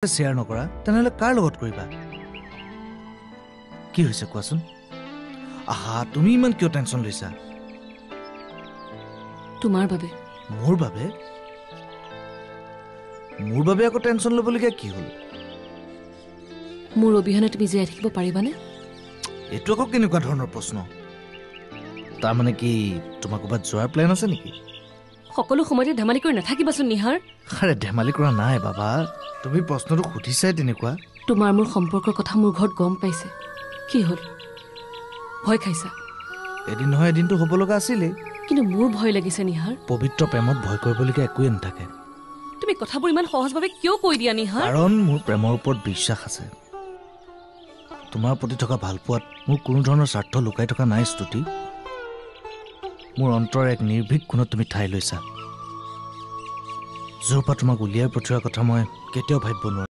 share নকৰা তেনেহ'লে কাৰ লগত কৰিবা কি হৈছে কোৱাচোন আহা তুমি ইমান কিয় টেনচন লৈছা তোমাৰ বাবে মোৰ বাবে আকৌ টেনচন ল'বলগীয়া কি হ'ল মোৰ অবিহনে তুমি জীয়াই থাকিব পাৰিবানে এইটো আকৌ কেনেকুৱা ধৰণৰ প্ৰশ্ন তাৰমানে কি তোমাৰ ক'ৰবাত যোৱাৰ প্লেন আছে নেকি সকলো সময়তে ধেমালি কৰি নাথাকিবাচোন নিহাৰ আৰে ধেমালি কৰা নাই বাবা তুমি প্ৰশ্নটো সুধিছাই তেনেকুৱা তোমাৰ মোৰ সম্পৰ্কৰ কথা মোৰ ঘৰত গম পাইছে কি হ'ল ভয় খাইছা এদিন নহয় এদিনটো হ'ব লগা আছিলেই কিন্তু মোৰ ভয় লাগিছে নিহাৰ পবিত্ৰ প্ৰেমত ভয় কৰিবলগীয়া একোৱে নাথাকে তুমি কথাবোৰ ইমান সহজভাৱে কিয় কৈ দিয়া নিহাৰ কাৰণ মোৰ প্ৰেমৰ ওপৰত বিশ্বাস আছে তোমাৰ প্ৰতি থকা ভালপোৱাত মোৰ কোনো ধৰণৰ স্বাৰ্থ লুকাই থকা নাই স্তুতি মোৰ অন্তৰৰ এক নিৰ্ভীক কোণত তুমি ঠাই লৈছা য'ৰ পৰা তোমাক উলিয়াই পঠিওৱাৰ কথা মই কেতিয়াও ভাবিব নোৱাৰো